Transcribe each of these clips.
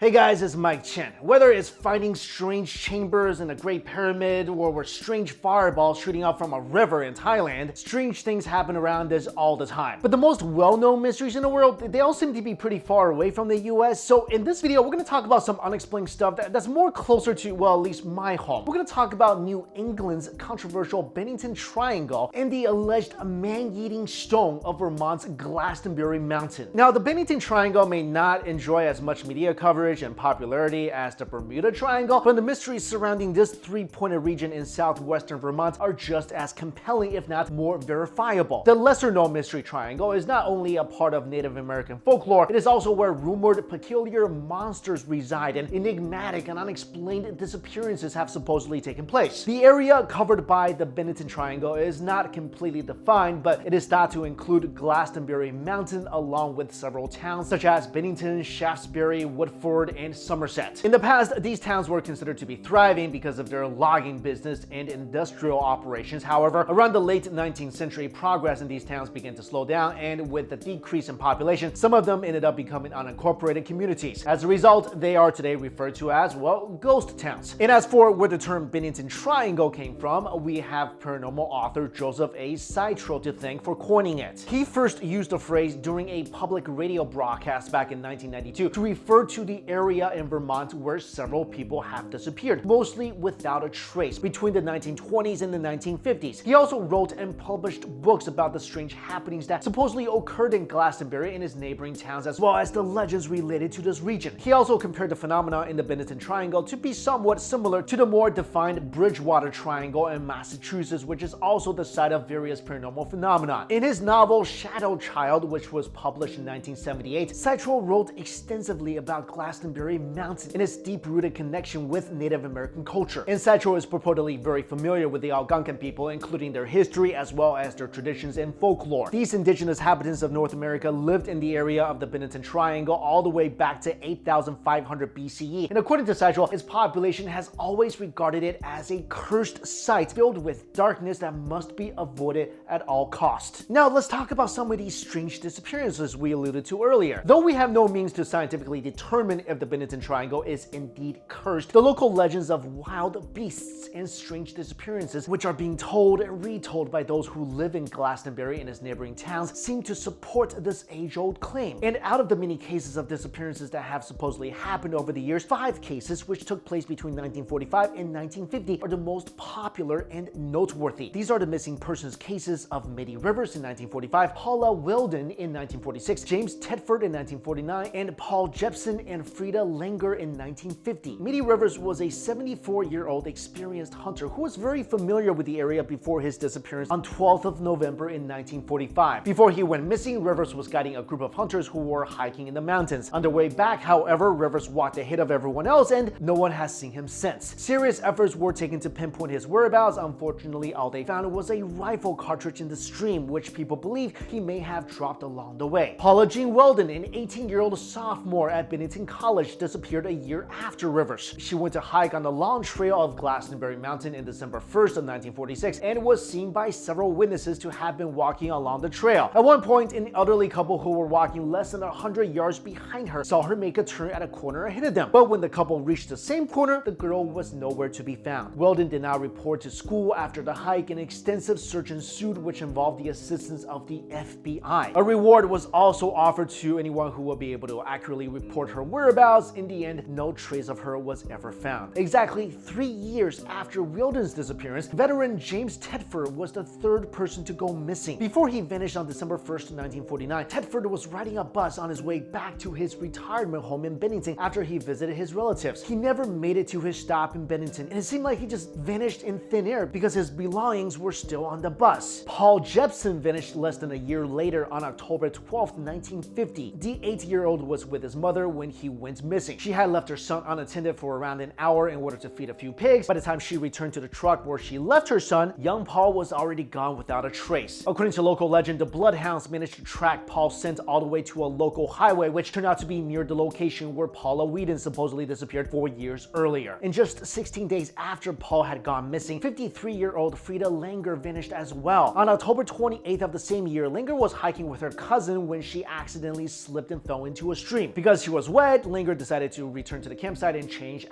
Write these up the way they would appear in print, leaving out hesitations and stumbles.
Hey guys, it's Mikexingchen. Whether it's finding strange chambers in the Great Pyramid or strange fireballs shooting out from a river in Thailand, strange things happen around us all the time. But the most well-known mysteries in the world, they all seem to be pretty far away from the US. So in this video, we're going to talk about some unexplained stuff that's more closer to, well, at least my home. We're going to talk about New England's controversial Bennington Triangle and the alleged man-eating stone of Vermont's Glastonbury mountain. Now, the Bennington Triangle may not enjoy as much media coverage and popularity as the Bermuda Triangle, but the mysteries surrounding this three-pointed region in southwestern Vermont are just as compelling, if not more verifiable. The lesser-known mystery triangle is not only a part of Native American folklore, it is also where rumored peculiar monsters reside and enigmatic and unexplained disappearances have supposedly taken place. The area covered by the Bennington Triangle is not completely defined, but it is thought to include Glastonbury Mountain along with several towns such as Bennington, Shaftesbury, Woodford, and Somerset. In the past, these towns were considered to be thriving because of their logging business and industrial operations. However, around the late 19th century, progress in these towns began to slow down, and with the decrease in population, some of them ended up becoming unincorporated communities. As a result, they are today referred to as, well, ghost towns. And as for where the term Bennington Triangle came from, we have paranormal author Joseph A. Citro to thank for coining it. He first used the phrase during a public radio broadcast back in 1992 to refer to the area in Vermont where several people have disappeared, mostly without a trace, between the 1920s and the 1950s. He also wrote and published books about the strange happenings that supposedly occurred in Glastonbury and its neighboring towns, as well as the legends related to this region. He also compared the phenomena in the Bennington Triangle to be somewhat similar to the more defined Bridgewater Triangle in Massachusetts, which is also the site of various paranormal phenomena. In his novel Shadow Child, which was published in 1978, Citro wrote extensively about Glastonbury Mountain and its deep-rooted connection with Native American culture. And Citro is purportedly very familiar with the Algonquin people, including their history as well as their traditions and folklore. These indigenous inhabitants of North America lived in the area of the Bennington Triangle all the way back to 8,500 BCE. And according to Citro, its population has always regarded it as a cursed site filled with darkness that must be avoided at all costs. Now, let's talk about some of these strange disappearances we alluded to earlier. Though we have no means to scientifically determine if the Bennington Triangle is indeed cursed, the local legends of wild beasts and strange disappearances, which are being told and retold by those who live in Glastonbury and its neighboring towns, seem to support this age-old claim. And out of the many cases of disappearances that have supposedly happened over the years, 5 cases which took place between 1945 and 1950 are the most popular and noteworthy. These are the missing persons cases of Mitty Rivers in 1945, Paula Weldon in 1946, James Tedford in 1949, and Paul Jepson and Frida Langer in 1950. Mitty Rivers was a 74-year-old experienced hunter who was very familiar with the area before his disappearance on 12th of November in 1945. Before he went missing, Rivers was guiding a group of hunters who were hiking in the mountains. On their way back, however, Rivers walked ahead of everyone else and no one has seen him since. Serious efforts were taken to pinpoint his whereabouts. Unfortunately, all they found was a rifle cartridge in the stream, which people believe he may have dropped along the way. Paula Jean Weldon, an 18-year-old sophomore at Bennington College, disappeared a year after Rivers. She went to hike on the long trail of Glastonbury Mountain in December 1st of 1946 and was seen by several witnesses to have been walking along the trail. At one point, an elderly couple who were walking less than 100 yards behind her saw her make a turn at a corner ahead of them. But when the couple reached the same corner, the girl was nowhere to be found. Weldon did not report to school after the hike. An extensive search ensued, which involved the assistance of the FBI. A reward was also offered to anyone who would be able to accurately report her whereabouts. In the end, no trace of her was ever found. Exactly 3 years after Weldon's disappearance, veteran James Tedford was the 3rd person to go missing. Before he vanished on December 1st, 1949, Tedford was riding a bus on his way back to his retirement home in Bennington after he visited his relatives. He never made it to his stop in Bennington, and it seemed like he just vanished in thin air because his belongings were still on the bus. Paul Jepson vanished less than a year later on October 12th, 1950. The 8-year-old was with his mother when he went missing. She had left her son unattended for around an hour in order to feed a few pigs. By the time she returned to the truck where she left her son, young Paul was already gone without a trace. According to local legend, the bloodhounds managed to track Paul's scent all the way to a local highway, which turned out to be near the location where Paula Weldon supposedly disappeared 4 years earlier. And just 16 days after Paul had gone missing, 53-year-old Frida Langer vanished as well. On October 28th of the same year, Langer was hiking with her cousin when she accidentally slipped and fell into a stream. Because she was wet, Linger decided to return to the campsite and change,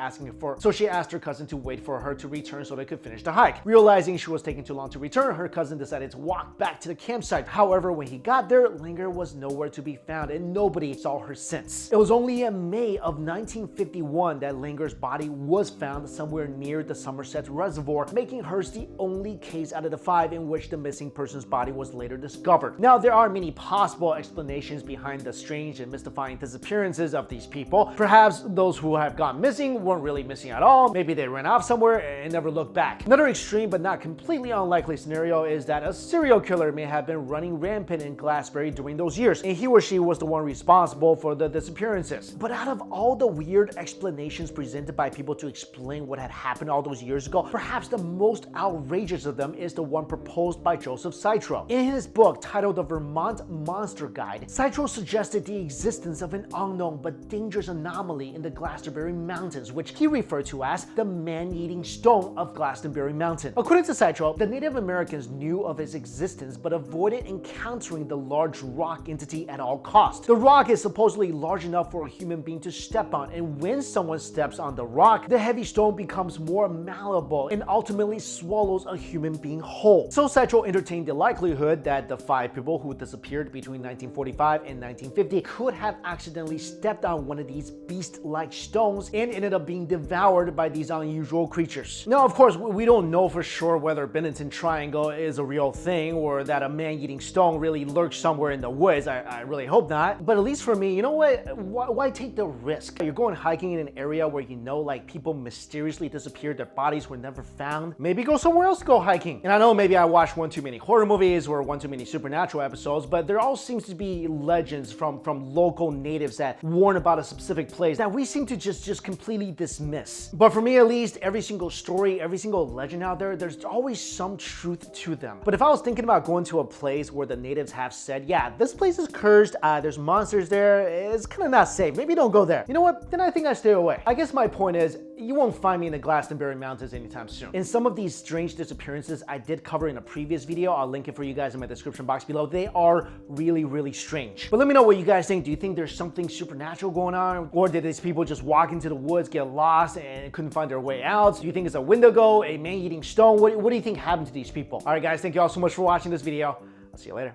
so she asked her cousin to wait for her to return so they could finish the hike. Realizing she was taking too long to return, her cousin decided to walk back to the campsite. However, when he got there, Linger was nowhere to be found and nobody saw her since. It was only in May of 1951 that Linger's body was found somewhere near the Somerset Reservoir, making hers the only case out of the 5 in which the missing person's body was later discovered. Now, there are many possible explanations behind the strange and mystifying disappearances of these people. Perhaps those who have gone missing weren't really missing at all. Maybe they ran off somewhere and never looked back. Another extreme but not completely unlikely scenario is that a serial killer may have been running rampant in Glastonbury during those years, and he or she was the one responsible for the disappearances. But out of all the weird explanations presented by people to explain what had happened all those years ago, perhaps the most outrageous of them is the one proposed by Joseph Citro. In his book titled The Vermont Monster Guide, Citro suggested the existence of an unknown but dangerous anomaly in the Glastonbury Mountains, which he referred to as the man-eating stone of Glastonbury Mountain. According to Citro, the Native Americans knew of its existence but avoided encountering the large rock entity at all costs. The rock is supposedly large enough for a human being to step on, and when someone steps on the rock, the heavy stone becomes more malleable and ultimately swallows a human being whole. So Citro entertained the likelihood that the 5 people who disappeared between 1945 and 1950 could have accidentally stepped on one of these beast-like stones and ended up being devoured by these unusual creatures. Now, of course, we don't know for sure whether Bennington Triangle is a real thing or that a man-eating stone really lurks somewhere in the woods. I really hope not. But at least for me, you know what? Why take the risk? You're going hiking in an area where you know like people mysteriously disappeared, their bodies were never found. Maybe go somewhere else to go hiking. And I know maybe I watched one too many horror movies or one too many supernatural episodes, but there all seems to be legends from local natives that warn about a specific place that we seem to just completely dismiss. But for me at least, every single story, every single legend out there, there's always some truth to them. But if I was thinking about going to a place where the natives have said, yeah, this place is cursed, there's monsters there, it's kind of not safe, maybe don't go there. You know what? Then I think I stay away. I guess my point is, you won't find me in the Glastonbury Mountains anytime soon. And some of these strange disappearances I did cover in a previous video. I'll link it for you guys in my description box below. They are really, really strange. But let me know what you guys think. Do you think there's something supernatural going on? Or did these people just walk into the woods, get lost, and couldn't find their way out? Do you think it's a Wendigo, a man-eating stone? What do you think happened to these people? All right, guys, thank you all so much for watching this video. I'll see you later.